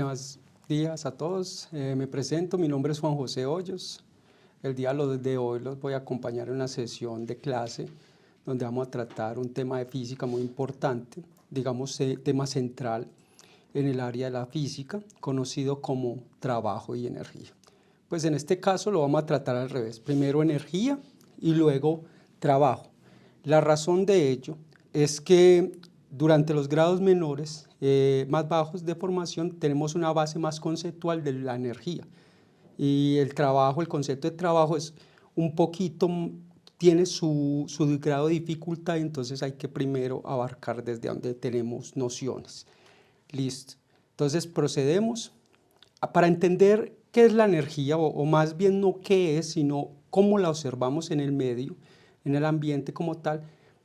Buenos días a todos. Me presento, mi nombre es Juan José Hoyos. El día de hoy los voy a acompañar en una sesión de clase donde vamos a tratar un tema de física muy importante, digamos tema central en el área de la física, conocido como trabajo y energía. Pues en este caso lo vamos a tratar al revés, primero energía y luego trabajo. La razón de ello es que durante los grados menores, más bajos de formación, tenemos una base más conceptual de la energía. Y el trabajo, el concepto de trabajo es un poquito, tiene su grado de dificultad, entonces hay que primero abarcar desde donde tenemos nociones. Listo. Entonces procedemos para entender qué es la energía, o más bien no qué es, sino cómo la observamos en el medio, en el ambiente como tal.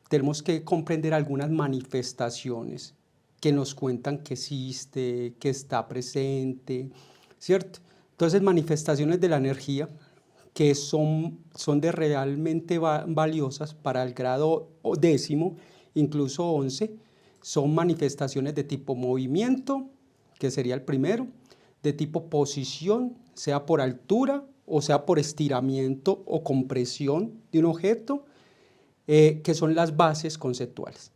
Tenemos que comprender algunas manifestaciones que nos cuentan que existe, que está presente, ¿cierto? Entonces, manifestaciones de la energía que son de realmente valiosas para el grado 10º, incluso 11, son manifestaciones de tipo movimiento, que sería el primero, de tipo posición, sea por altura o sea por estiramiento o compresión de un objeto, que son las bases conceptuales.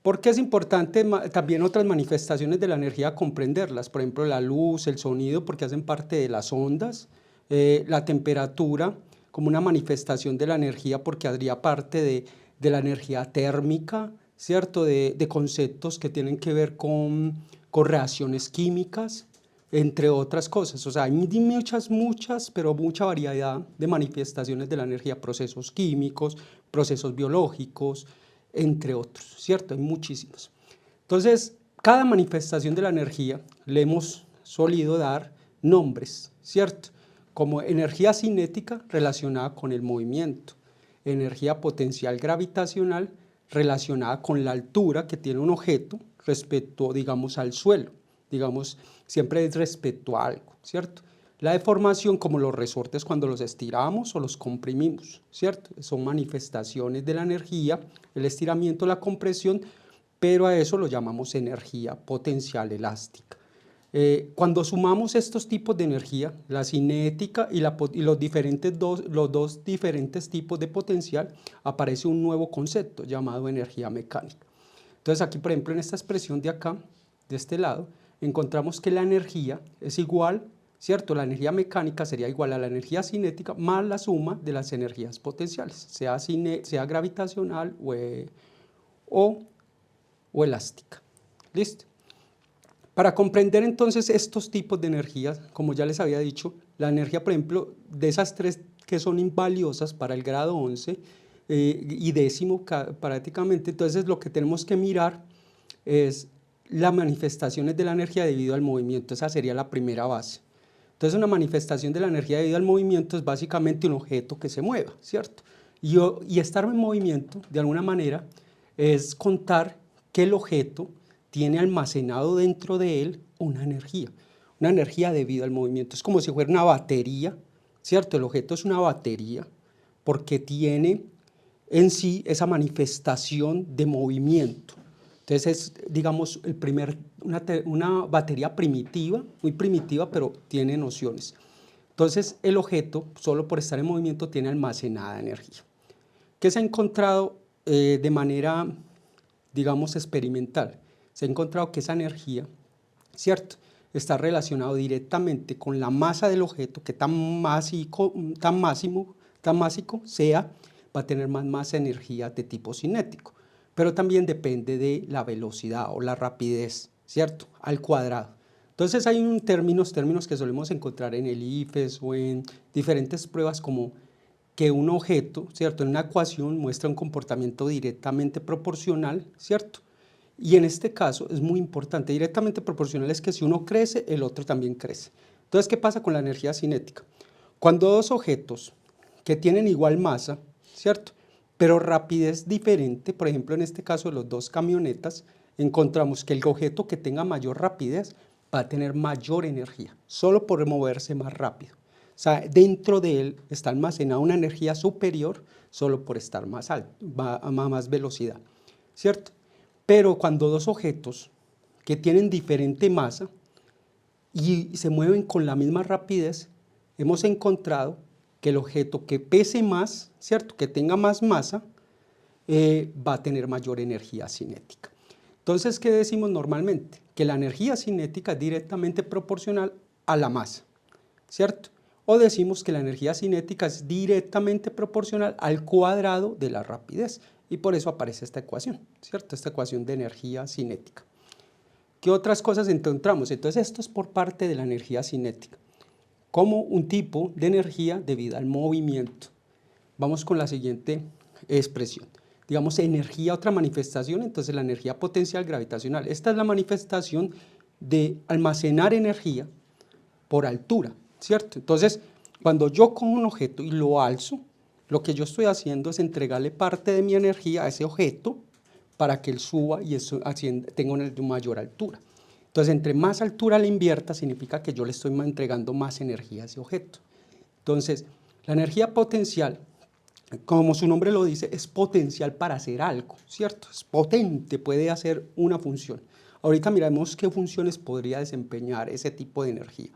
¿Por qué es importante también otras manifestaciones de la energía comprenderlas? Por ejemplo, la luz, el sonido, porque hacen parte de las ondas, la temperatura como una manifestación de la energía porque haría parte de la energía térmica, ¿cierto? De conceptos que tienen que ver con reacciones químicas, entre otras cosas. O sea, hay muchas, pero mucha variedad de manifestaciones de la energía, procesos químicos, procesos biológicos, entre otros, ¿cierto? Hay muchísimos. Entonces, cada manifestación de la energía le hemos solido dar nombres, ¿cierto? Como energía cinética relacionada con el movimiento, energía potencial gravitacional relacionada con la altura que tiene un objeto respecto, digamos, al suelo, digamos, siempre es respecto a algo, ¿cierto? La deformación, como los resortes cuando los estiramos o los comprimimos, ¿cierto? Son manifestaciones de la energía, el estiramiento, la compresión, pero a eso lo llamamos energía potencial elástica. Cuando sumamos estos tipos de energía, la cinética y los dos diferentes tipos de potencial, aparece un nuevo concepto llamado energía mecánica. Entonces aquí, por ejemplo, en esta expresión de acá, de este lado, encontramos que la energía es igual, ¿cierto? La energía mecánica sería igual a la energía cinética más la suma de las energías potenciales, sea gravitacional o elástica. ¿Listo? Para comprender entonces estos tipos de energías, como ya les había dicho, la energía, por ejemplo, de esas tres que son invaliosas para el grado 11 y 10º prácticamente, entonces lo que tenemos que mirar es las manifestaciones de la energía debido al movimiento. Esa sería la primera base. Entonces, una manifestación de la energía debido al movimiento es básicamente un objeto que se mueva, ¿cierto? Y estar en movimiento, de alguna manera, es contar que el objeto tiene almacenado dentro de él una energía debido al movimiento. Es como si fuera una batería, ¿cierto? El objeto es una batería porque tiene en sí esa manifestación de movimiento. Entonces es, digamos, una batería primitiva, muy primitiva, pero tiene nociones. Entonces el objeto, solo por estar en movimiento, tiene almacenada energía. ¿Qué se ha encontrado de manera, digamos, experimental? Se ha encontrado que esa energía, ¿cierto?, está relacionado directamente con la masa del objeto, que tan másico sea, va a tener más energía de tipo cinético, pero también depende de la velocidad o la rapidez, ¿cierto?, al cuadrado. Entonces hay términos que solemos encontrar en el IFES o en diferentes pruebas, como que un objeto, ¿cierto?, en una ecuación muestra un comportamiento directamente proporcional, ¿cierto? Y en este caso es muy importante, directamente proporcional es que si uno crece, el otro también crece. Entonces, ¿qué pasa con la energía cinética? Cuando dos objetos que tienen igual masa, ¿cierto?, pero rapidez diferente, por ejemplo, en este caso de los dos camionetas, encontramos que el objeto que tenga mayor rapidez va a tener mayor energía, solo por moverse más rápido. O sea, dentro de él está almacenada una energía superior solo por estar más alto, a más velocidad, ¿cierto? Pero cuando dos objetos que tienen diferente masa y se mueven con la misma rapidez, hemos encontrado que el objeto que pese más, ¿cierto?, que tenga más masa, va a tener mayor energía cinética. Entonces, ¿qué decimos normalmente? Que la energía cinética es directamente proporcional a la masa, ¿cierto? O decimos que la energía cinética es directamente proporcional al cuadrado de la rapidez, y por eso aparece esta ecuación, ¿cierto? Esta ecuación de energía cinética. ¿Qué otras cosas encontramos? Entonces, esto es por parte de la energía cinética, como un tipo de energía debido al movimiento. Vamos con la siguiente expresión. Digamos, energía, otra manifestación, entonces la energía potencial gravitacional. Esta es la manifestación de almacenar energía por altura, ¿cierto? Entonces, cuando yo cojo un objeto y lo alzo, lo que yo estoy haciendo es entregarle parte de mi energía a ese objeto para que él suba y eso tenga una mayor altura. Entonces, entre más altura le invierta, significa que yo le estoy entregando más energía a ese objeto. Entonces, la energía potencial, como su nombre lo dice, es potencial para hacer algo, ¿cierto? Es potente, puede hacer una función. Ahorita miremos qué funciones podría desempeñar ese tipo de energía.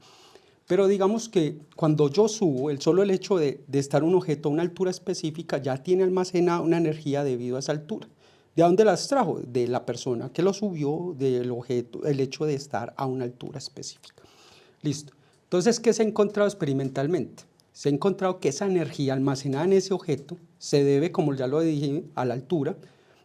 Pero digamos que cuando yo subo, solo el hecho de estar un objeto a una altura específica ya tiene almacenada una energía debido a esa altura. ¿De dónde la extrajo? De la persona que lo subió, del objeto, el hecho de estar a una altura específica. Listo. Entonces, ¿qué se ha encontrado experimentalmente? Se ha encontrado que esa energía almacenada en ese objeto se debe, como ya lo dije, a la altura,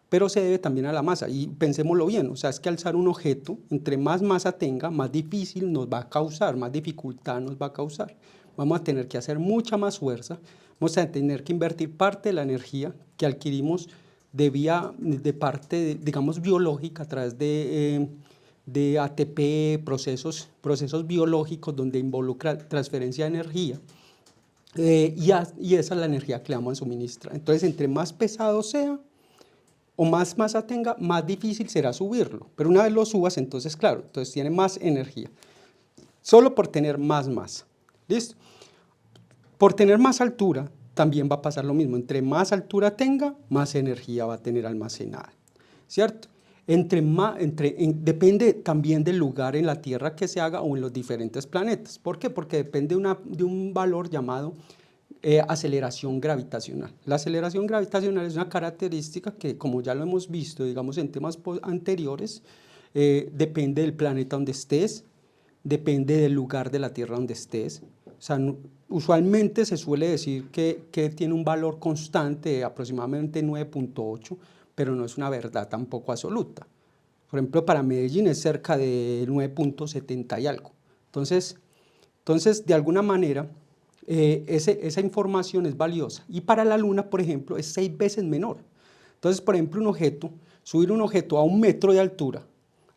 pero se debe también a la masa. Y pensémoslo bien, o sea, es que alzar un objeto, entre más masa tenga, más difícil nos va a causar, más dificultad nos va a causar. Vamos a tener que hacer mucha más fuerza, vamos a tener que invertir parte de la energía que adquirimos de parte, digamos, biológica a través de ATP, procesos biológicos donde involucra transferencia de energía, y esa es la energía que le vamos a suministrar. Entonces, entre más pesado sea o más masa tenga, más difícil será subirlo, pero una vez lo subas, entonces claro, entonces tiene más energía, solo por tener más masa, ¿listo? Por tener más altura, también va a pasar lo mismo, entre más altura tenga, más energía va a tener almacenada, ¿cierto? Depende también del lugar en la Tierra que se haga o en los diferentes planetas. ¿Por qué? Porque depende de un valor llamado aceleración gravitacional. La aceleración gravitacional es una característica que, como ya lo hemos visto, digamos, en temas anteriores, depende del planeta donde estés, depende del lugar de la Tierra donde estés. O sea, usualmente se suele decir que tiene un valor constante de aproximadamente 9.8, pero no es una verdad tampoco absoluta. Por ejemplo, para Medellín es cerca de 9.70 y algo. Entonces, de alguna manera, esa información es valiosa. Y para la Luna, por ejemplo, es 6 veces menor. Entonces, por ejemplo, subir un objeto a 1 metro de altura,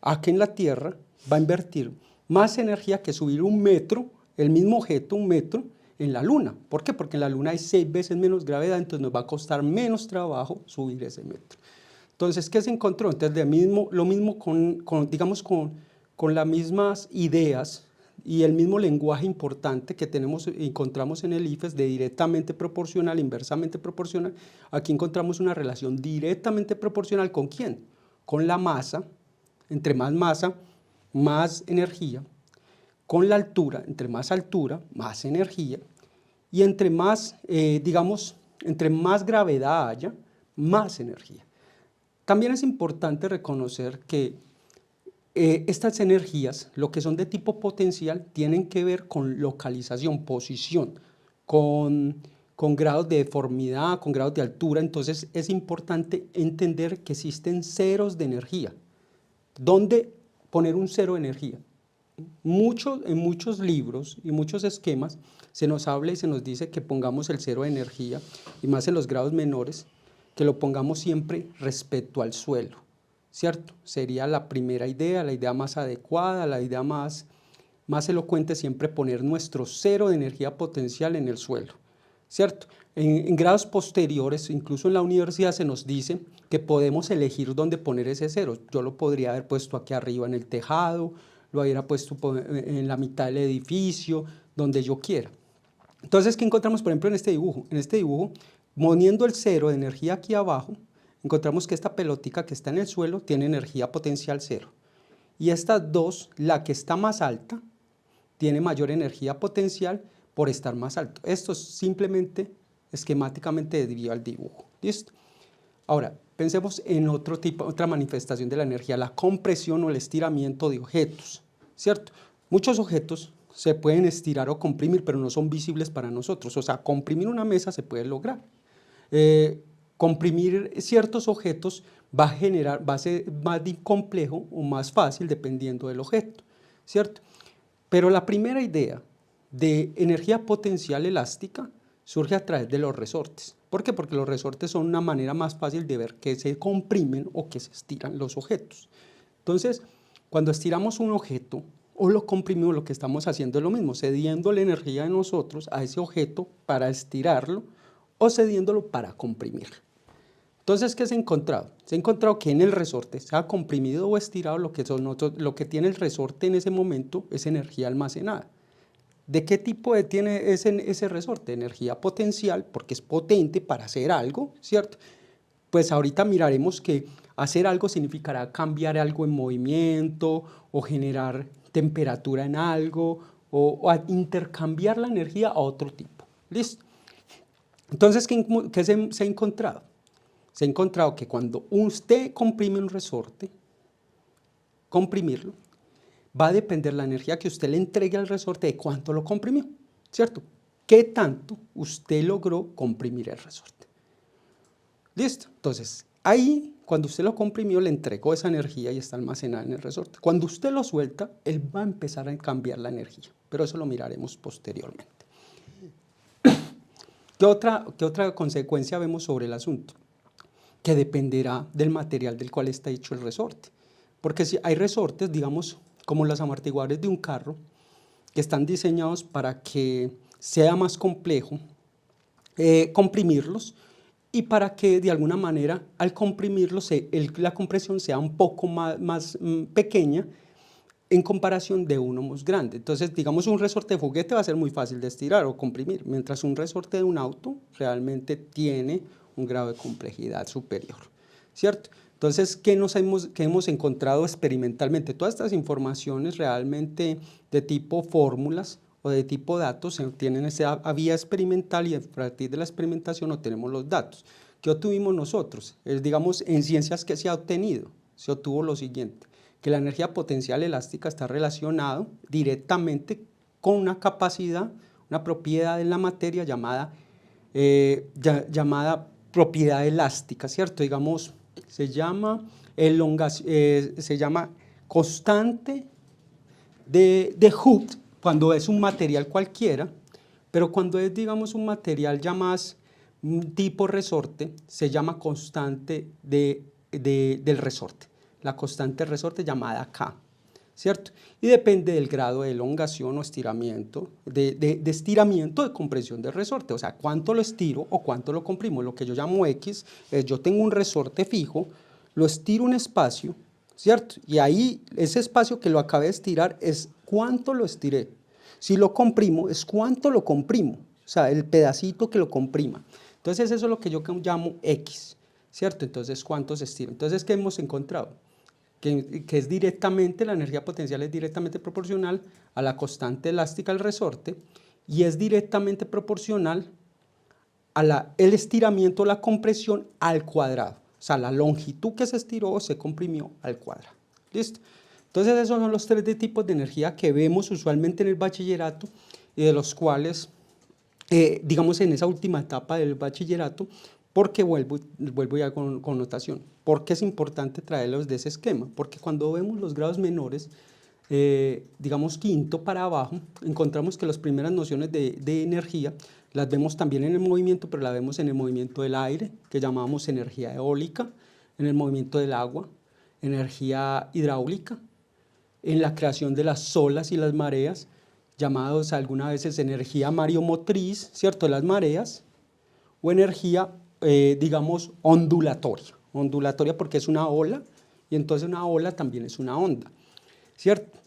aquí en la Tierra, va a invertir más energía que subir 1 metro, el mismo objeto, 1 metro, en la Luna. ¿Por qué? Porque en la Luna hay 6 veces menos gravedad, entonces nos va a costar menos trabajo subir ese metro. Entonces, ¿qué se encontró? Entonces, lo mismo digamos, con las mismas ideas y el mismo lenguaje importante que encontramos en el IFES de directamente proporcional, inversamente proporcional. Aquí encontramos una relación directamente proporcional, ¿con quién? Con la masa. Entre más masa, más energía. Con la altura, entre más altura, más energía. Y entre más, entre más gravedad haya, más energía. También es importante reconocer que estas energías, lo que son de tipo potencial, tienen que ver con localización, posición, con grados de deformidad, con grados de altura. Entonces es importante entender que existen ceros de energía. ¿Dónde poner un cero de energía? En muchos libros y muchos esquemas se nos habla y se nos dice que pongamos el cero de energía, y más en los grados menores, que lo pongamos siempre respecto al suelo, ¿cierto? Sería la primera idea, la idea más adecuada, la idea más elocuente, siempre poner nuestro cero de energía potencial en el suelo, ¿cierto? En grados posteriores, incluso en la universidad, se nos dice que podemos elegir dónde poner ese cero. Yo lo podría haber puesto aquí arriba en el tejado, lo hubiera puesto en la mitad del edificio, donde yo quiera. Entonces, ¿qué encontramos, por ejemplo, en este dibujo? En este dibujo, poniendo el cero de energía aquí abajo, encontramos que esta pelotica que está en el suelo tiene energía potencial cero. Y estas dos, la que está más alta, tiene mayor energía potencial por estar más alto. Esto es simplemente, esquemáticamente desvío al dibujo. ¿Listo? Ahora, pensemos en otra manifestación de la energía, la compresión o el estiramiento de objetos, ¿cierto? Muchos objetos se pueden estirar o comprimir, pero no son visibles para nosotros. O sea, comprimir una mesa se puede lograr. Comprimir ciertos objetos va a ser más complejo o más fácil dependiendo del objeto, ¿cierto? Pero la primera idea de energía potencial elástica surge a través de los resortes. ¿Por qué? Porque los resortes son una manera más fácil de ver que se comprimen o que se estiran los objetos. Entonces, cuando estiramos un objeto o lo comprimimos, lo que estamos haciendo es lo mismo, cediendo la energía de nosotros a ese objeto para estirarlo o cediéndolo para comprimirlo. Entonces, ¿qué se ha encontrado? Se ha encontrado que en el resorte, sea comprimido o estirado, lo que tiene el resorte en ese momento es energía almacenada. ¿De qué tipo tiene ese resorte? Energía potencial, porque es potente para hacer algo, ¿cierto? Pues ahorita miraremos que hacer algo significará cambiar algo en movimiento o generar temperatura en algo o intercambiar la energía a otro tipo. ¿Listo? Entonces, ¿qué se ha encontrado? Se ha encontrado que cuando usted comprime un resorte, comprimirlo, va a depender la energía que usted le entregue al resorte de cuánto lo comprimió, ¿cierto? ¿Qué tanto usted logró comprimir el resorte? ¿Listo? Entonces, ahí, cuando usted lo comprimió, le entregó esa energía y está almacenada en el resorte. Cuando usted lo suelta, él va a empezar a cambiar la energía, pero eso lo miraremos posteriormente. ¿Qué otra consecuencia vemos sobre el asunto? Que dependerá del material del cual está hecho el resorte. Porque si hay resortes, digamos, como los amortiguadores de un carro, que están diseñados para que sea más complejo comprimirlos y para que de alguna manera al comprimirlos la compresión sea un poco más pequeña en comparación de uno más grande. Entonces, digamos, un resorte de juguete va a ser muy fácil de estirar o comprimir, mientras un resorte de un auto realmente tiene un grado de complejidad superior, ¿cierto? Entonces, ¿qué hemos encontrado experimentalmente? Todas estas informaciones realmente de tipo fórmulas o de tipo datos se obtienen esa vía experimental y a partir de la experimentación obtenemos los datos. ¿Qué obtuvimos nosotros? Digamos, en ciencias que se ha obtenido, se obtuvo lo siguiente, que la energía potencial elástica está relacionado directamente con una capacidad, una propiedad en la materia llamada propiedad elástica, ¿cierto? Digamos, se llama constante de Hooke cuando es un material cualquiera, pero cuando es, digamos, un material ya más tipo resorte, se llama constante del resorte. La constante del resorte llamada K, ¿cierto? Y depende del grado de elongación o estiramiento, de estiramiento de compresión del resorte, o sea, cuánto lo estiro o cuánto lo comprimo. Lo que yo llamo X es, yo tengo un resorte fijo, lo estiro un espacio, ¿cierto? Y ahí ese espacio que lo acabé de estirar es cuánto lo estiré. Si lo comprimo, es cuánto lo comprimo, o sea, el pedacito que lo comprima. Entonces, eso es lo que yo llamo X, ¿cierto? Entonces, ¿cuánto se estira? Entonces, ¿qué hemos encontrado? Que es directamente, la energía potencial es directamente proporcional a la constante elástica del resorte y es directamente proporcional a el estiramiento o la compresión al cuadrado. O sea, la longitud que se estiró o se comprimió al cuadrado. ¿Listo? Entonces, esos son los tres tipos de energía que vemos usualmente en el bachillerato y de los cuales, digamos, en esa última etapa del bachillerato, porque vuelvo ya con notación. ¿Por qué es importante traerlos de ese esquema? Porque cuando vemos los grados menores, digamos quinto para abajo, encontramos que las primeras nociones de energía las vemos también en el movimiento, pero las vemos en el movimiento del aire, que llamamos energía eólica, en el movimiento del agua, energía hidráulica, en la creación de las olas y las mareas, llamados algunas veces energía mareomotriz, ¿cierto?, de las mareas, o energía, digamos, ondulatoria porque es una ola, y entonces una ola también es una onda, ¿cierto?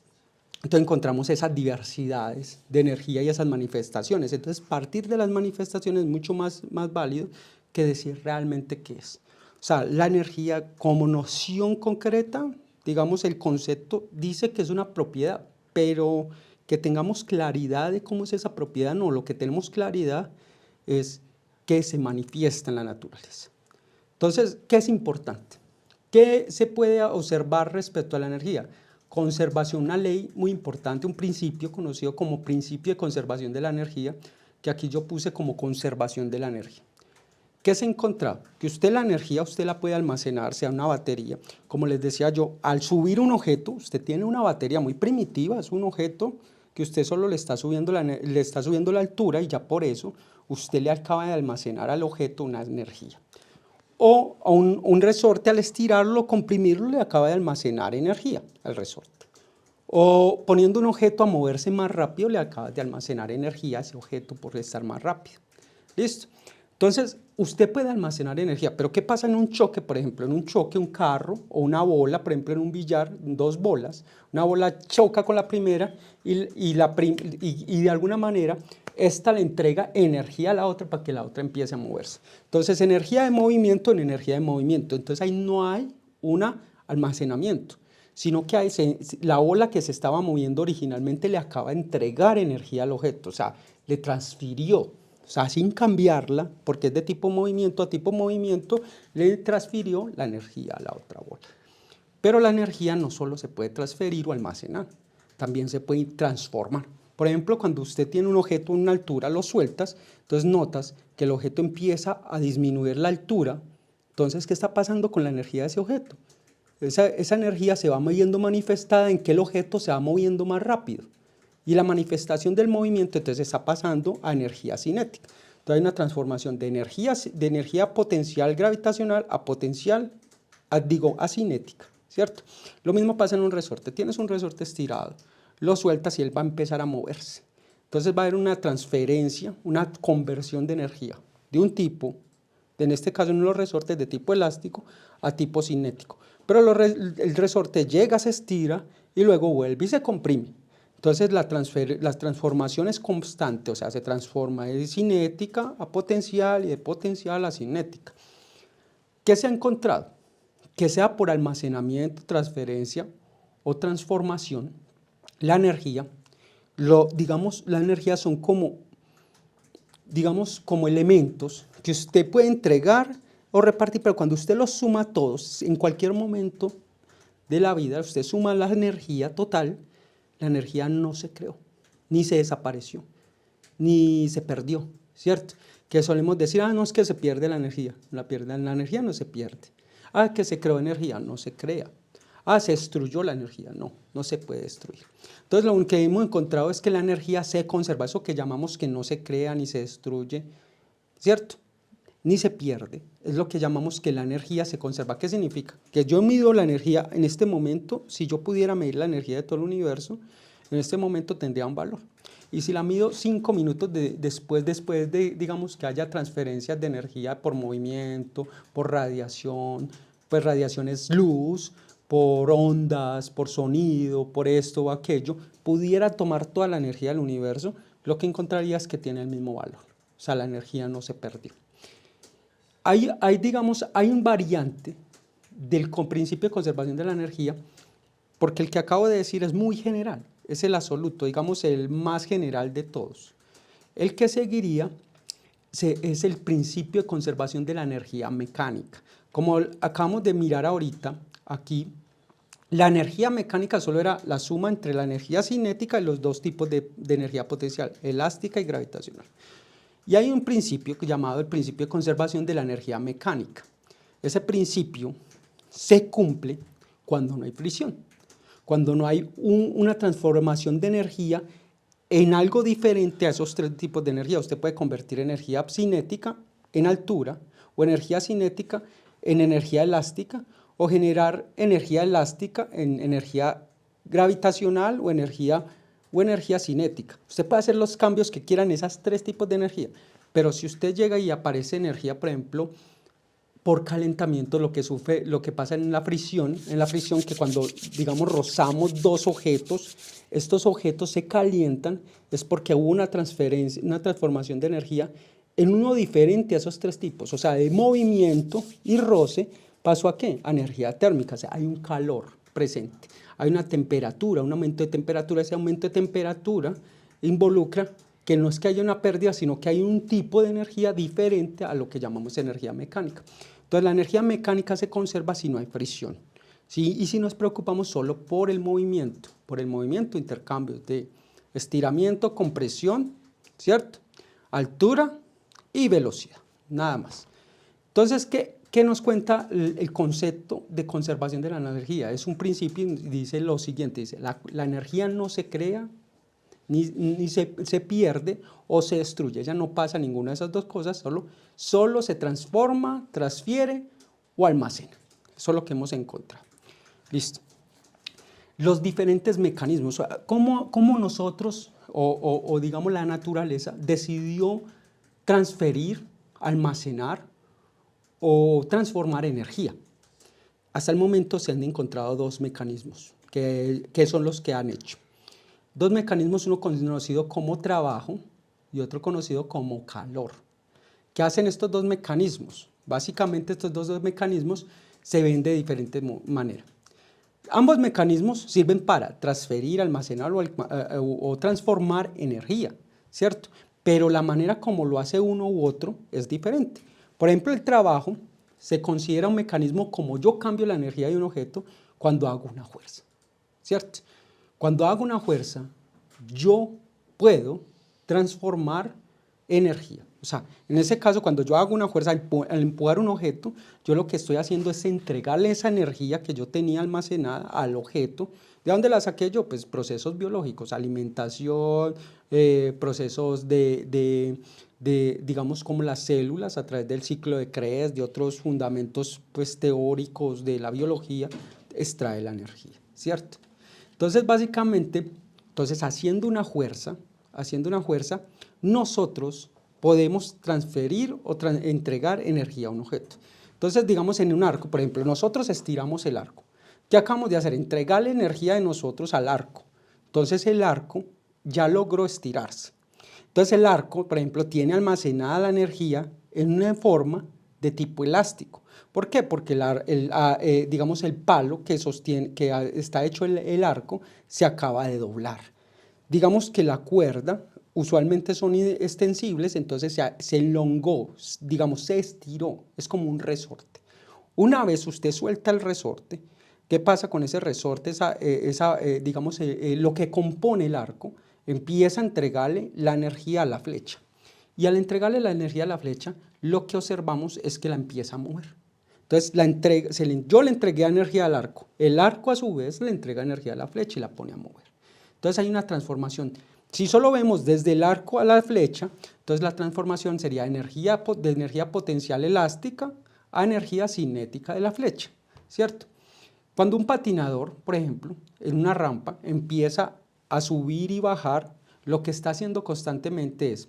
Entonces encontramos esas diversidades de energía y esas manifestaciones. Entonces, partir de las manifestaciones es mucho más válido que decir realmente qué es. O sea, la energía como noción concreta, digamos, el concepto dice que es una propiedad, pero que tengamos claridad de cómo es esa propiedad, no, lo que tenemos claridad es que se manifiesta en la naturaleza. Entonces, ¿qué es importante? ¿Qué se puede observar respecto a la energía? Conservación, una ley muy importante, un principio conocido como principio de conservación de la energía, que aquí yo puse como conservación de la energía. ¿Qué se ha encontrado? Que usted la energía, usted la puede almacenar, sea una batería. Como les decía yo, al subir un objeto, usted tiene una batería muy primitiva, es un objeto que usted solo le está subiendo la altura y ya por eso usted le acaba de almacenar al objeto una energía. O a un resorte, al estirarlo, comprimirlo, le acaba de almacenar energía al resorte. O poniendo un objeto a moverse más rápido, le acaba de almacenar energía a ese objeto por estar más rápido. ¿Listo? Entonces, usted puede almacenar energía, pero ¿qué pasa en un choque? Por ejemplo, en un choque, un carro o una bola, por ejemplo, en un billar, dos bolas, una bola choca con la primera y de alguna manera esta le entrega energía a la otra para que la otra empiece a moverse. Entonces, energía de movimiento en energía de movimiento. Entonces, ahí no hay un almacenamiento, sino que la bola que se estaba moviendo originalmente le acaba de entregar energía al objeto, o sea, le transfirió. O sea, sin cambiarla, porque es de tipo movimiento a tipo movimiento, le transfirió la energía a la otra bola. Pero la energía no solo se puede transferir o almacenar, también se puede transformar. Por ejemplo, cuando usted tiene un objeto a una altura, lo sueltas, entonces notas que el objeto empieza a disminuir la altura. Entonces, ¿qué está pasando con la energía de ese objeto? Esa energía se va viendo manifestada en que el objeto se va moviendo más rápido. Y la manifestación del movimiento entonces está pasando a energía cinética. Entonces hay una transformación de energía potencial gravitacional a potencial, a cinética, ¿cierto? Lo mismo pasa en un resorte. Tienes un resorte estirado, lo sueltas y él va a empezar a moverse. Entonces va a haber una transferencia, una conversión de energía de un tipo, en este caso en los resortes de tipo elástico, a tipo cinético. Pero el resorte llega, se estira y luego vuelve y se comprime. Entonces la transformación es constante, o sea, se transforma de cinética a potencial y de potencial a cinética. ¿Qué se ha encontrado? Que sea por almacenamiento, transferencia o transformación, la energía, la energía son como elementos que usted puede entregar o repartir, pero cuando usted los suma todos, en cualquier momento de la vida, usted suma la energía total, la energía no se creó, ni se desapareció, ni se perdió, ¿cierto? Que solemos decir, no, es que se pierde la energía. La energía no se pierde. Que se creó energía, no se crea. Se destruyó la energía, no se puede destruir. Entonces, lo que hemos encontrado es que la energía se conserva, eso que llamamos que no se crea ni se destruye, ¿cierto? Ni se pierde, es lo que llamamos que la energía se conserva. ¿Qué significa? Que yo mido la energía en este momento, si yo pudiera medir la energía de todo el universo, en este momento tendría un valor. Y si la mido 5 minutos después de, digamos, que haya transferencias de energía por movimiento, por radiación, pues radiación es luz, por ondas, por sonido, por esto o aquello, pudiera tomar toda la energía del universo, lo que encontraría es que tiene el mismo valor. O sea, la energía no se perdió. Hay un variante del principio de conservación de la energía, porque el que acabo de decir es muy general, es el absoluto, digamos el más general de todos. El que seguiría es el principio de conservación de la energía mecánica. Como acabamos de mirar ahorita, aquí, la energía mecánica solo era la suma entre la energía cinética y los dos tipos de energía potencial, elástica y gravitacional. Y hay un principio llamado el principio de conservación de la energía mecánica. Ese principio se cumple cuando no hay fricción, cuando no hay una transformación de energía en algo diferente a esos tres tipos de energía. Usted puede convertir energía cinética en altura o energía cinética en energía elástica o generar energía elástica en energía gravitacional o energía cinética. Usted puede hacer los cambios que quiera en esos tres tipos de energía, pero si usted llega y aparece energía, por ejemplo, por calentamiento, lo que pasa en la fricción que cuando, digamos, rozamos dos objetos, estos objetos se calientan, es porque hubo una transformación de energía en uno diferente a esos tres tipos, o sea, de movimiento y roce, ¿pasó a qué? A energía térmica, o sea, hay un calor presente. hay una temperatura, un aumento de temperatura. Ese aumento de temperatura involucra que no es que haya una pérdida, sino que hay un tipo de energía diferente a lo que llamamos energía mecánica. Entonces la energía mecánica se conserva si no hay fricción, ¿sí? Y si nos preocupamos solo por el movimiento, intercambios de estiramiento, compresión, ¿cierto? Altura y velocidad, nada más. Entonces, ¿qué nos cuenta el concepto de conservación de la energía? Es un principio y dice lo siguiente, dice, la energía no se crea, ni se pierde o se destruye, ya no pasa ninguna de esas dos cosas, solo se transforma, transfiere o almacena. Eso es lo que hemos encontrado. Listo. Los diferentes mecanismos, cómo nosotros, o digamos la naturaleza, decidió transferir, almacenar o transformar energía. Hasta el momento se han encontrado dos mecanismos que son los que han hecho. Dos mecanismos, uno conocido como trabajo y otro conocido como calor. ¿Qué hacen estos dos mecanismos? Básicamente estos dos mecanismos se ven de diferentes maneras. Ambos mecanismos sirven para transferir, almacenar o transformar energía, ¿cierto? Pero la manera como lo hace uno u otro es diferente. Por ejemplo, el trabajo se considera un mecanismo como yo cambio la energía de un objeto cuando hago una fuerza, ¿cierto? Cuando hago una fuerza, yo puedo transformar energía. O sea, en ese caso, cuando yo hago una fuerza al empujar un objeto, yo lo que estoy haciendo es entregarle esa energía que yo tenía almacenada al objeto. ¿De dónde la saqué yo? Pues procesos biológicos, alimentación, procesos digamos, como las células a través del ciclo de Krebs, de otros fundamentos pues, teóricos de la biología, extrae la energía, ¿cierto? Entonces, básicamente, haciendo una fuerza, nosotros podemos transferir o entregar energía a un objeto. Entonces, digamos en un arco, por ejemplo, nosotros estiramos el arco. ¿Qué acabamos de hacer? Entregarle energía de nosotros al arco. Entonces, el arco ya logró estirarse. Entonces, el arco, por ejemplo, tiene almacenada la energía en una forma de tipo elástico. ¿Por qué? Porque digamos el palo que sostiene, está hecho el arco, se acaba de doblar. Digamos que la cuerda usualmente son extensibles, entonces se elongó, digamos, se estiró, es como un resorte. Una vez usted suelta el resorte, ¿qué pasa con ese resorte? Digamos, lo que compone el arco empieza a entregarle la energía a la flecha. Y al entregarle la energía a la flecha, lo que observamos es que la empieza a mover. Entonces, yo le entregué energía al arco, el arco a su vez le entrega energía a la flecha y la pone a mover. Entonces hay una transformación. Si solo vemos desde el arco a la flecha, entonces la transformación sería de energía potencial elástica a energía cinética de la flecha, ¿cierto? Cuando un patinador, por ejemplo, en una rampa empieza a subir y bajar, lo que está haciendo constantemente es,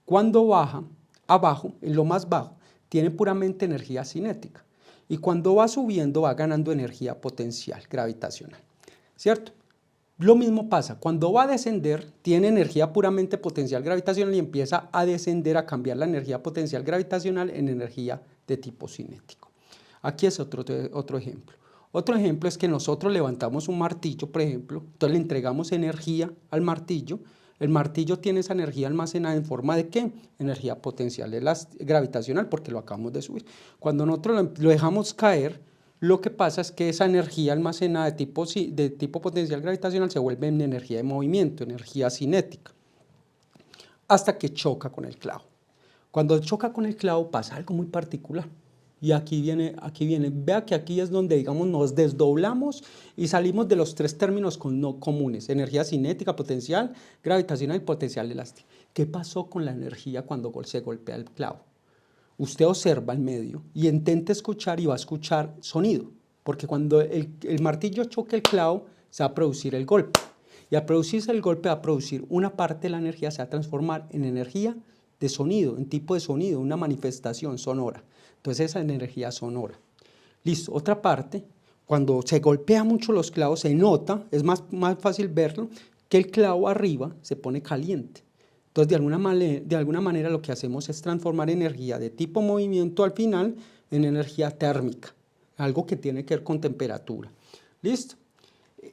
cuando baja abajo, en lo más bajo, tiene puramente energía cinética. Y cuando va subiendo va ganando energía potencial gravitacional, ¿cierto? Lo mismo pasa, cuando va a descender tiene energía puramente potencial gravitacional y empieza a descender, a cambiar la energía potencial gravitacional en energía de tipo cinético. Aquí es otro ejemplo. Otro ejemplo es que nosotros levantamos un martillo, por ejemplo, entonces le entregamos energía al martillo. El martillo tiene esa energía almacenada en forma de ¿qué? Energía potencial gravitacional, porque lo acabamos de subir. Cuando nosotros lo dejamos caer, lo que pasa es que esa energía almacenada de tipo potencial gravitacional se vuelve en energía de movimiento, energía cinética, hasta que choca con el clavo. Cuando choca con el clavo pasa algo muy particular. Y aquí viene, vea que aquí es donde, digamos, nos desdoblamos y salimos de los tres términos no comunes, energía cinética, potencial, gravitacional y potencial elástica. ¿Qué pasó con la energía cuando se golpea el clavo? Usted observa el medio y intenta escuchar y va a escuchar sonido, porque cuando el martillo choque el clavo, se va a producir el golpe. Y al producirse el golpe va a producir una parte de la energía, se va a transformar en energía de sonido, en tipo de sonido, una manifestación sonora. Entonces esa es energía sonora. Listo, otra parte, cuando se golpea mucho los clavos, se nota, es más fácil verlo, que el clavo arriba se pone caliente. Entonces de alguna manera lo que hacemos es transformar energía de tipo movimiento al final en energía térmica, algo que tiene que ver con temperatura. ¿Listo?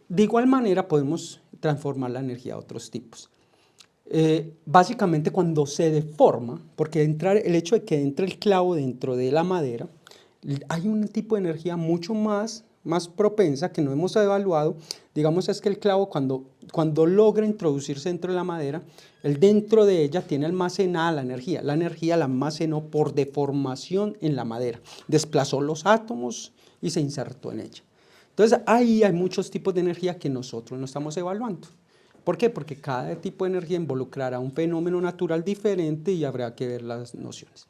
De igual manera podemos transformar la energía a otros tipos. Básicamente cuando se deforma, porque el hecho de que entre el clavo dentro de la madera, hay un tipo de energía mucho más propensa que no hemos evaluado. Digamos, es que el clavo cuando logra introducirse dentro de la madera, el dentro de ella tiene almacenada la energía la almacenó por deformación en la madera, desplazó los átomos y se insertó en ella. Entonces ahí hay muchos tipos de energía que nosotros no estamos evaluando. ¿Por qué? Porque cada tipo de energía involucrará un fenómeno natural diferente y habrá que ver las nociones.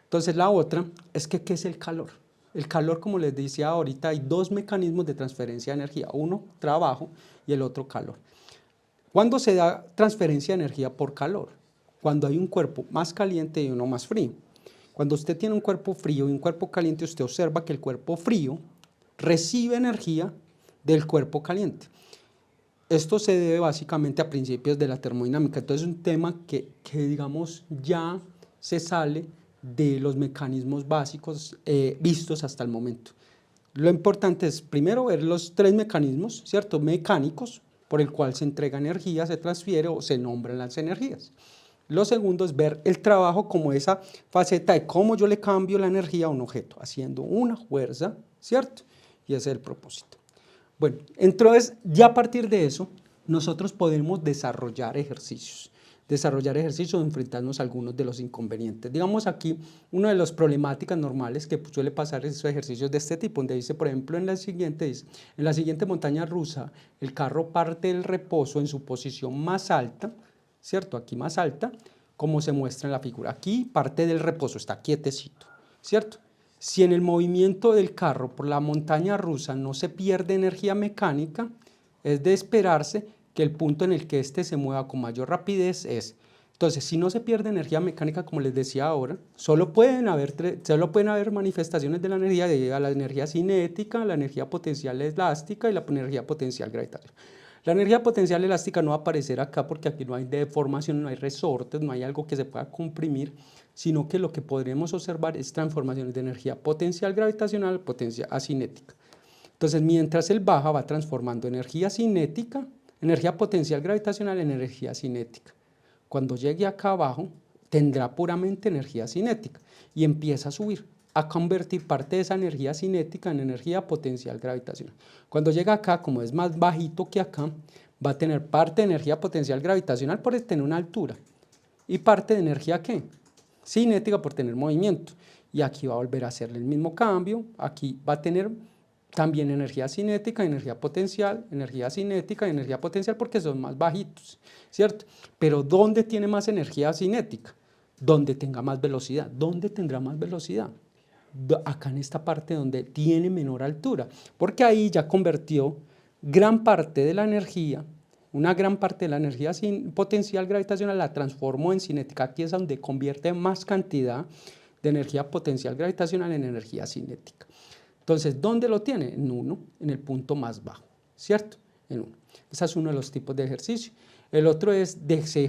Entonces la otra es que ¿qué es el calor? El calor, como les decía ahorita, hay dos mecanismos de transferencia de energía, uno trabajo y el otro calor. ¿Cuándo se da transferencia de energía por calor? Cuando hay un cuerpo más caliente y uno más frío. Cuando usted tiene un cuerpo frío y un cuerpo caliente, usted observa que el cuerpo frío recibe energía del cuerpo caliente. Esto se debe básicamente a principios de la termodinámica. Entonces es un tema que digamos ya se sale de los mecanismos básicos vistos hasta el momento. Lo importante es primero ver los tres mecanismos, ¿cierto? Mecánicos, por el cual se entrega energía, se transfiere o se nombran las energías. Lo segundo es ver el trabajo como esa faceta de cómo yo le cambio la energía a un objeto, haciendo una fuerza, ¿cierto? Y ese es el propósito. Bueno, entonces ya a partir de eso, nosotros podemos desarrollar ejercicios o enfrentarnos a algunos de los inconvenientes. Digamos aquí, una de las problemáticas normales que suele pasar es esos ejercicios de este tipo, donde dice, por ejemplo, en la siguiente montaña rusa, el carro parte del reposo en su posición más alta, ¿cierto? Aquí más alta, como se muestra en la figura. Aquí parte del reposo, está quietecito, ¿cierto? Si en el movimiento del carro por la montaña rusa no se pierde energía mecánica, es de esperarse que el punto en el que éste se mueva con mayor rapidez es. Entonces, si no se pierde energía mecánica, como les decía ahora, solo pueden haber manifestaciones de la energía, de la energía cinética, la energía potencial elástica y la energía potencial gravitacional. La energía potencial elástica no va a aparecer acá porque aquí no hay deformación, no hay resortes, no hay algo que se pueda comprimir, sino que lo que podremos observar es transformaciones de energía potencial gravitacional, potencia cinética. Entonces, mientras él baja, va transformando energía cinética, energía potencial gravitacional en energía cinética. Cuando llegue acá abajo, tendrá puramente energía cinética y empieza a subir, a convertir parte de esa energía cinética en energía potencial gravitacional. Cuando llega acá, como es más bajito que acá, va a tener parte de energía potencial gravitacional por tener una altura y parte de energía ¿qué? Cinética por tener movimiento. Y aquí va a volver a hacer el mismo cambio, aquí va a tener también energía cinética, energía cinética y energía potencial porque son más bajitos, ¿cierto? Pero ¿dónde tiene más energía cinética? Donde tenga más velocidad. ¿Dónde tendrá más velocidad? Acá en esta parte donde tiene menor altura, porque ahí ya convirtió gran parte de la energía, una gran parte de la energía potencial gravitacional la transformó en cinética. Aquí es donde convierte más cantidad de energía potencial gravitacional en energía cinética. Entonces, ¿dónde lo tiene? En 1, en el punto más bajo, ¿cierto? En 1. Ese es uno de los tipos de ejercicio. El otro es, se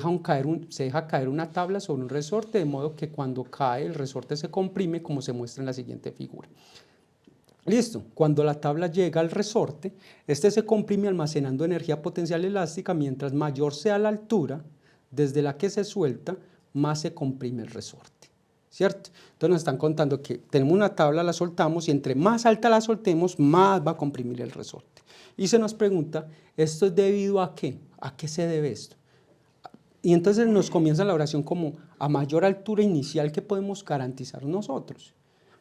deja caer una tabla sobre un resorte, de modo que cuando cae el resorte se comprime, como se muestra en la siguiente figura. Listo, cuando la tabla llega al resorte, este se comprime almacenando energía potencial elástica, mientras mayor sea la altura desde la que se suelta, más se comprime el resorte. ¿Cierto? Entonces nos están contando que tenemos una tabla, la soltamos y entre más alta la soltemos, más va a comprimir el resorte. Y se nos pregunta, ¿esto es debido a qué? ¿A qué se debe esto? Y entonces nos comienza la oración como a mayor altura inicial que podemos garantizar nosotros.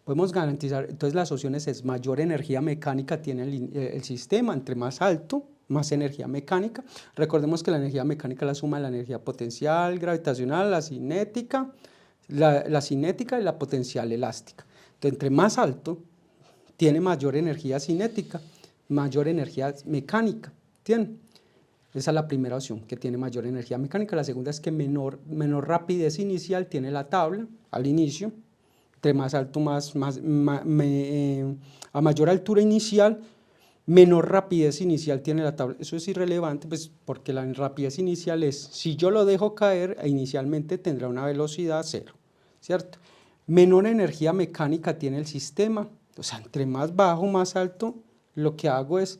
Podemos garantizar, entonces las opciones es mayor energía mecánica tiene el sistema, entre más alto, más energía mecánica. Recordemos que la energía mecánica es la suma de la energía potencial, gravitacional, la cinética y la potencial elástica. Entonces, entre más alto, tiene mayor energía cinética, mayor energía mecánica, ¿entienden? Esa es la primera opción, que tiene mayor energía mecánica. La segunda es que menor rapidez inicial tiene la tabla al inicio. Entre más alto, a mayor altura inicial, menor rapidez inicial tiene la tabla. Eso es irrelevante, pues, porque la rapidez inicial es, si yo lo dejo caer, inicialmente tendrá una velocidad 0, ¿cierto? Menor energía mecánica tiene el sistema, o sea, entre más bajo, más alto, lo que hago es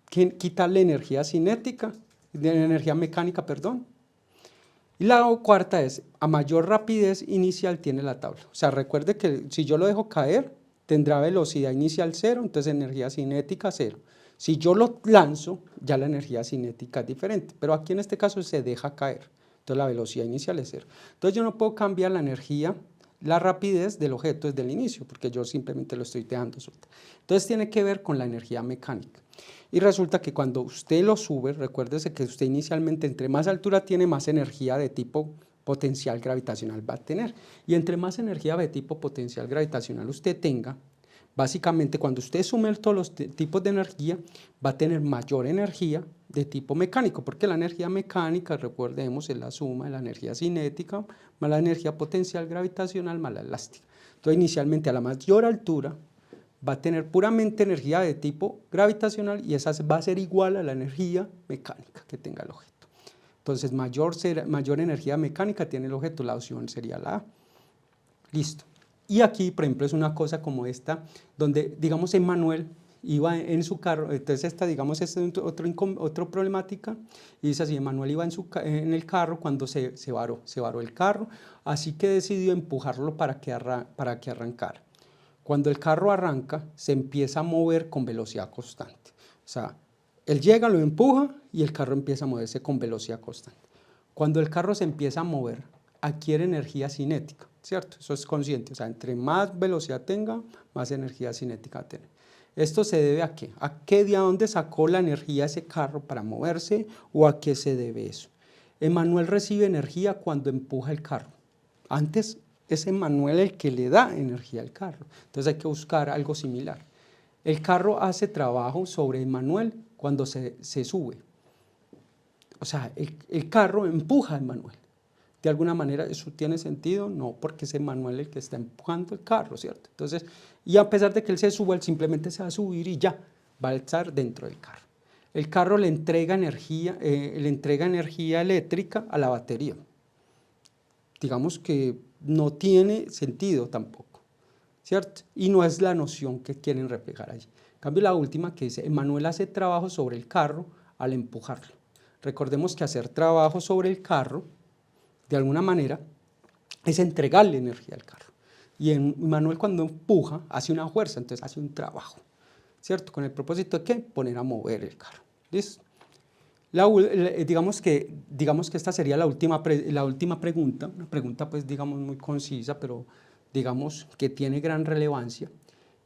quitarle energía cinética, energía mecánica, perdón. Y la cuarta es, a mayor rapidez inicial tiene la tabla. O sea, recuerde que si yo lo dejo caer, tendrá velocidad inicial 0, entonces energía cinética 0. Si yo lo lanzo, ya la energía cinética es diferente, pero aquí en este caso se deja caer, entonces la velocidad inicial es 0. Entonces yo no puedo cambiar la energía, la rapidez del objeto desde el inicio, porque yo simplemente lo estoy dejando suelta. Entonces tiene que ver con la energía mecánica. Y resulta que cuando usted lo sube, recuérdese que usted inicialmente entre más altura tiene, más energía de tipo potencial gravitacional va a tener. Y entre más energía de tipo potencial gravitacional usted tenga, básicamente cuando usted sume todos los tipos de energía, va a tener mayor energía de tipo mecánico, porque la energía mecánica, recordemos, es la suma de la energía cinética más la energía potencial gravitacional más la elástica. Entonces inicialmente a la mayor altura va a tener puramente energía de tipo gravitacional y esa va a ser igual a la energía mecánica que tenga el objeto. Entonces, mayor energía mecánica tiene el objeto, la opción sería la A. Listo. Y aquí, por ejemplo, es una cosa como esta, donde, digamos, Emmanuel iba en su carro, entonces esta, digamos, es otra problemática, y dice así, Emmanuel iba en el carro cuando se varó el carro, así que decidió empujarlo para que arrancara. Cuando el carro arranca, se empieza a mover con velocidad constante. O sea, él llega, lo empuja y el carro empieza a moverse con velocidad constante. Cuando el carro se empieza a mover, adquiere energía cinética, ¿cierto? Eso es consciente. O sea, entre más velocidad tenga, más energía cinética va a tener. ¿Esto se debe a qué? ¿A qué de dónde sacó la energía ese carro para moverse o a qué se debe eso? Emmanuel recibe energía cuando empuja el carro. Antes es Emmanuel el que le da energía al carro. Entonces hay que buscar algo similar. El carro hace trabajo sobre Emmanuel cuando se sube. O sea, el carro empuja a Emmanuel. De alguna manera, ¿eso tiene sentido? No, porque es Emmanuel el que está empujando el carro, ¿cierto? Entonces, y a pesar de que él se suba, él simplemente se va a subir y ya, va a estar dentro del carro. El carro le entrega energía eléctrica a la batería. Digamos que no tiene sentido tampoco, ¿cierto? Y no es la noción que quieren reflejar allí. En cambio, la última que dice, Emmanuel hace trabajo sobre el carro al empujarlo. Recordemos que hacer trabajo sobre el carro, de alguna manera, es entregarle energía al carro. Y Emmanuel cuando empuja, hace una fuerza, entonces hace un trabajo, ¿cierto? Con el propósito de ¿qué? Poner a mover el carro. ¿Listo? Digamos que esta sería la última pregunta, una pregunta pues digamos muy concisa, pero digamos que tiene gran relevancia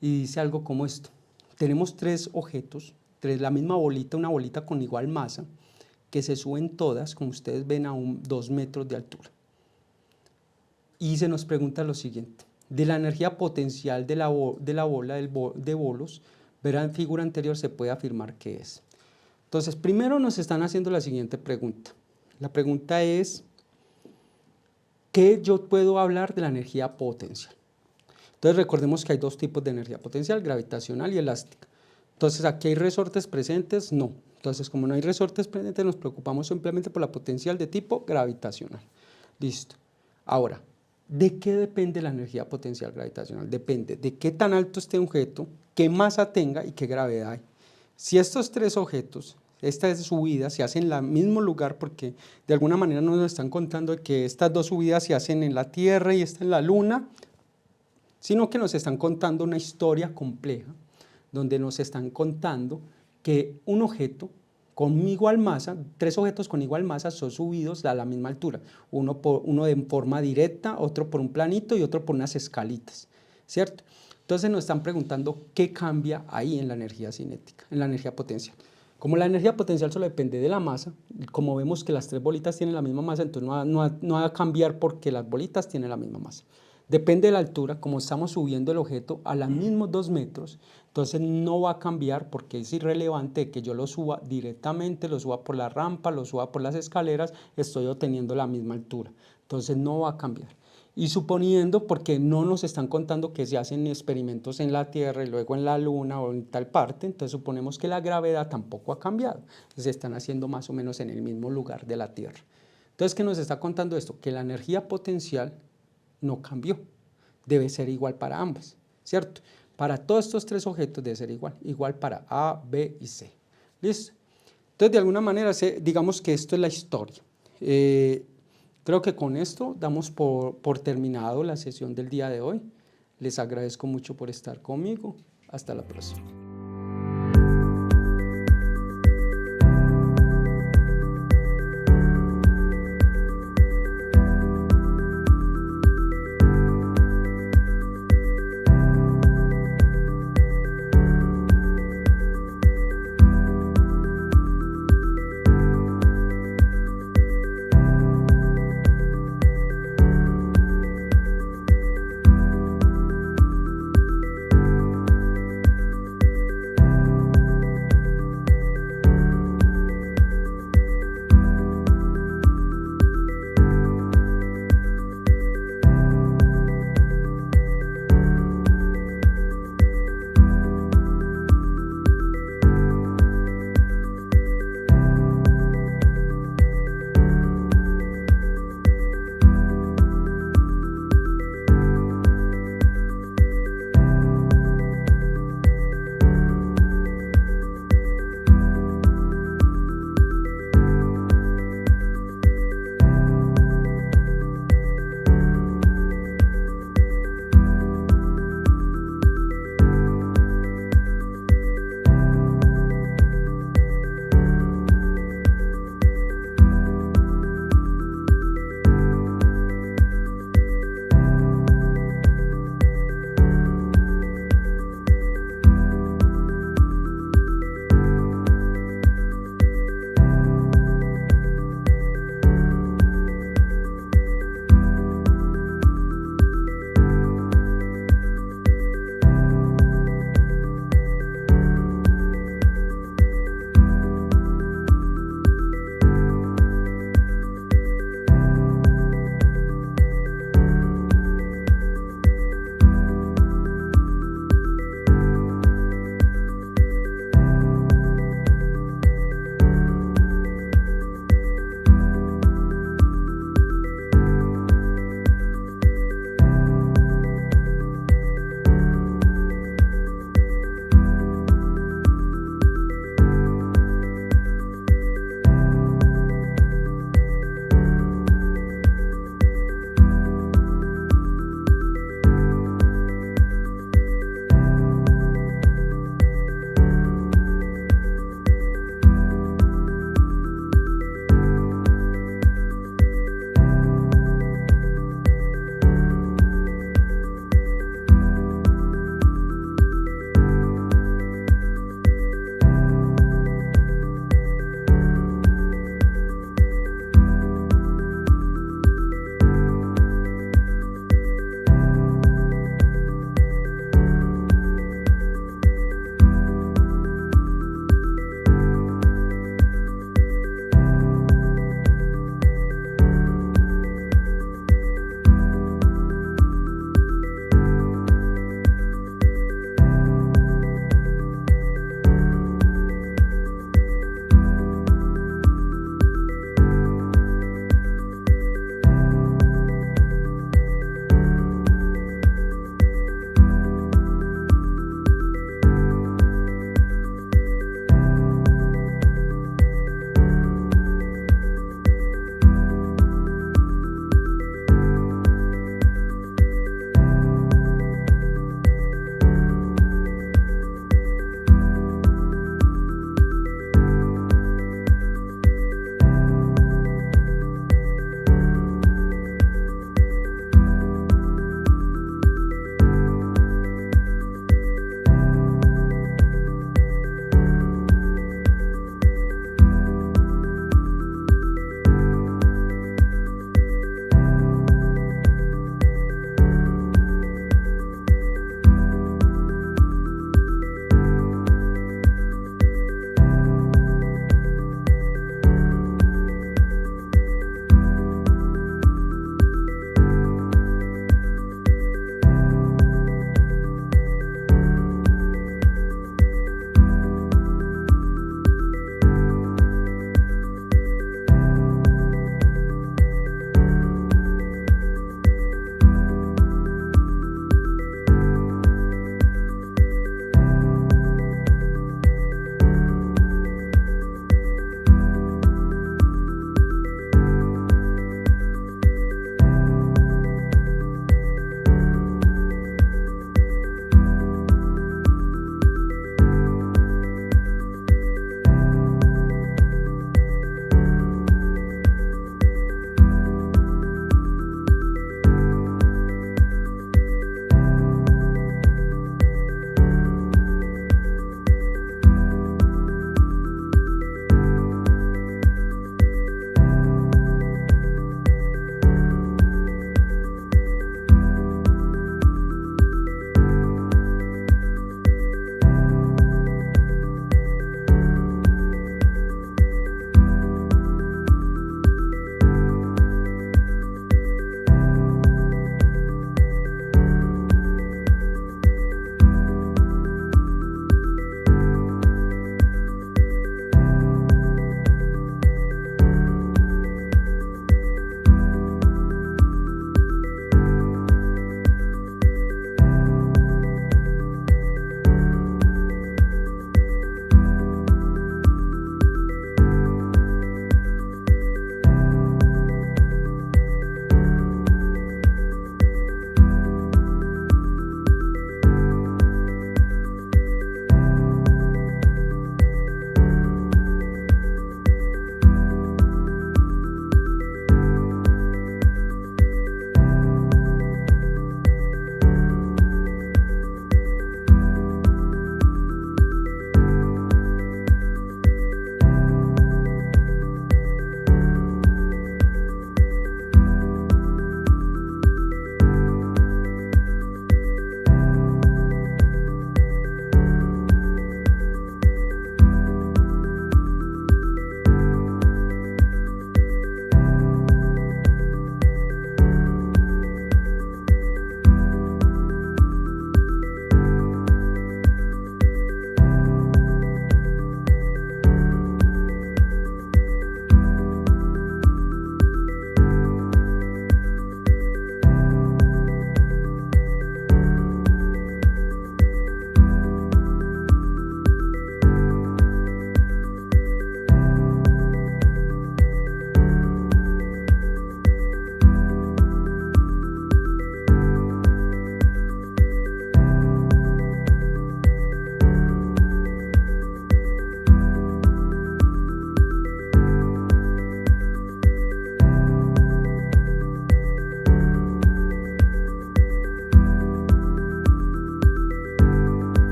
y dice algo como esto. Tenemos tres objetos, la misma bolita, una bolita con igual masa, que se suben todas, como ustedes ven, a 2 metros de altura. Y se nos pregunta lo siguiente, de la energía potencial de la bola de bolos, verán en figura anterior, se puede afirmar que es. Entonces, primero nos están haciendo la siguiente pregunta. La pregunta es, ¿qué yo puedo hablar de la energía potencial? Entonces, recordemos que hay dos tipos de energía potencial, gravitacional y elástica. Entonces, ¿aquí hay resortes presentes? No. Entonces, como no hay resortes presentes, nos preocupamos simplemente por la potencial de tipo gravitacional. Listo. Ahora, ¿de qué depende la energía potencial gravitacional? Depende de qué tan alto esté un objeto, qué masa tenga y qué gravedad hay. Si estos tres objetos, estas subidas se hacen en el mismo lugar, porque de alguna manera nos están contando que estas dos subidas se hacen en la Tierra y esta en la Luna, sino que nos están contando una historia compleja, donde nos están contando que un objeto con igual masa, tres objetos con igual masa son subidos a la misma altura, uno de forma directa, otro por un planito y otro por unas escalitas, ¿cierto? Entonces nos están preguntando qué cambia ahí en la energía cinética, en la energía potencial. Como la energía potencial solo depende de la masa, como vemos que las tres bolitas tienen la misma masa, entonces no va a cambiar porque las bolitas tienen la misma masa. Depende de la altura, como estamos subiendo el objeto a los mismos 2 metros, entonces no va a cambiar porque es irrelevante que yo lo suba directamente, lo suba por la rampa, lo suba por las escaleras, estoy obteniendo la misma altura, entonces no va a cambiar. Y suponiendo, porque no nos están contando que se hacen experimentos en la Tierra y luego en la Luna o en tal parte, entonces suponemos que la gravedad tampoco ha cambiado, se están haciendo más o menos en el mismo lugar de la Tierra. Entonces, ¿qué nos está contando esto? Que la energía potencial no cambió, debe ser igual para ambas, ¿cierto? Para todos estos tres objetos debe ser igual para A, B y C. ¿Listo? Entonces, de alguna manera, digamos que esto es la historia. Creo que con esto damos por terminado la sesión del día de hoy. Les agradezco mucho por estar conmigo. Hasta la próxima.